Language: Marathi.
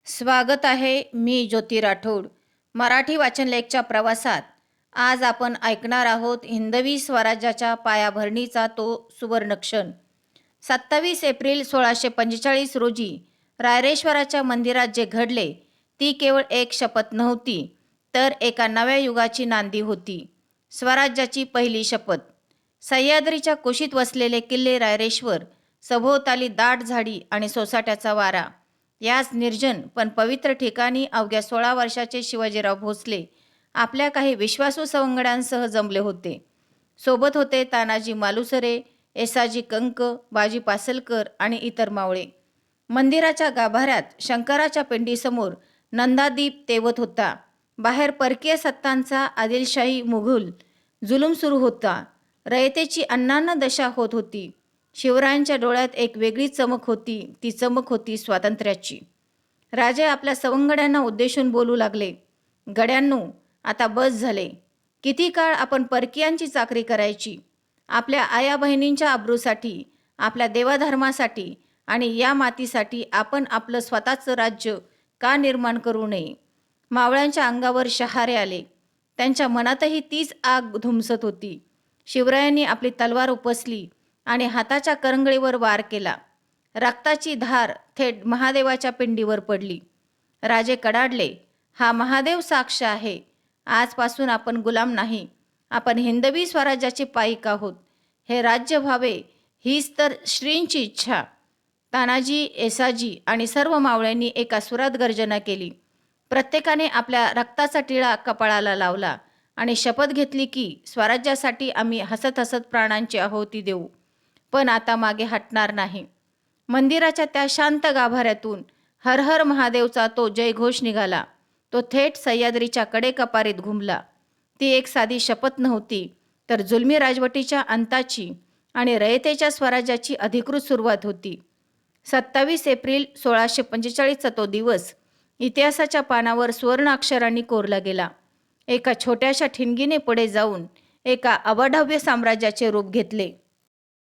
स्वागत आहे. मी ज्योती राठोड. मराठी वाचन लेखच्या प्रवासात आज आपण ऐकणार आहोत हिंदवी स्वराज्याच्या पायाभरणीचा तो सुवर्णक्षण. 27 एप्रिल 1645 रोजी रायरेश्वराच्या मंदिरात जे घडले ती केवळ एक शपथ नव्हती, तर एका नव्या युगाची नांदी होती. स्वराज्याची पहिली शपथ. सह्याद्रीच्या कुशीत वसलेले किल्ले रायरेश्वर, सभोवताली दाट झाडी आणि सोसाट्याचा वारा. याच निर्जन पण पवित्र ठिकाणी अवघ्या 16 वर्षाचे शिवाजीराव भोसले आपल्या काही विश्वासू सवंगड्यांसह जमले होते. सोबत होते तानाजी मालुसरे, येसाजी कंक, बाजी पासलकर आणि इतर मावळे. मंदिराच्या गाभाऱ्यात शंकराच्या पिंडीसमोर नंदादीप तेवत होता. बाहेर परकीय सत्तांचा आदिलशाही मुघल जुलूम सुरू होता. रयतेची अन्नान्न दशा होत होती. शिवरायांच्या डोळ्यात एक वेगळी चमक होती. ती चमक होती स्वातंत्र्याची. राजे आपल्या सवंगड्यांना उद्देशून बोलू लागले. गड्यांनो, आता बस झाले. किती काळ आपण परकीयांची चाकरी करायची? आपल्या आया बहिणींच्या अब्रूसाठी, आपल्या देवाधर्मासाठी आणि या मातीसाठी आपण आपलं स्वतःचं राज्य का निर्माण करू नये? मावळ्यांच्या अंगावर शहारे आले. त्यांच्या मनातही तीच आग धुमसत होती. शिवरायांनी आपली तलवार उपसली आणि हाताच्या करंगळीवर वार केला. रक्ताची धार थेट महादेवाच्या पिंडीवर पडली. राजे कडाडले. हा महादेव साक्ष आहे. आजपासून आपण गुलाम नाही, आपण हिंदवी स्वराज्याचे पाईक आहोत. हे राज्य व्हावे हीच तर श्रींची इच्छा. तानाजी, येसाजी आणि सर्व मावळ्यांनी एका सुरात गर्जना केली. प्रत्येकाने आपल्या रक्ताचा टिळा कपाळाला लावला आणि शपथ घेतली की स्वराज्यासाठी आम्ही हसत हसत प्राणांची आहुती देऊ, पण आता मागे हटणार नाही. मंदिराच्या त्या शांत गाभाऱ्यातून हर हर महादेवचा तो जयघोष निघाला. तो थेट सह्याद्रीच्या कडेकपारीत घुमला. ती एक साधी शपथ नव्हती, तर जुलमी राजवटीच्या अंताची आणि रयतेच्या स्वराज्याची अधिकृत सुरुवात होती. 27 एप्रिल 1645चा तो दिवस इतिहासाच्या पानावर सुवर्ण अक्षरांनी कोरला गेला. एका छोट्याशा ठिणगीने पुढे जाऊन एका अवाढव्य साम्राज्याचे रूप घेतले.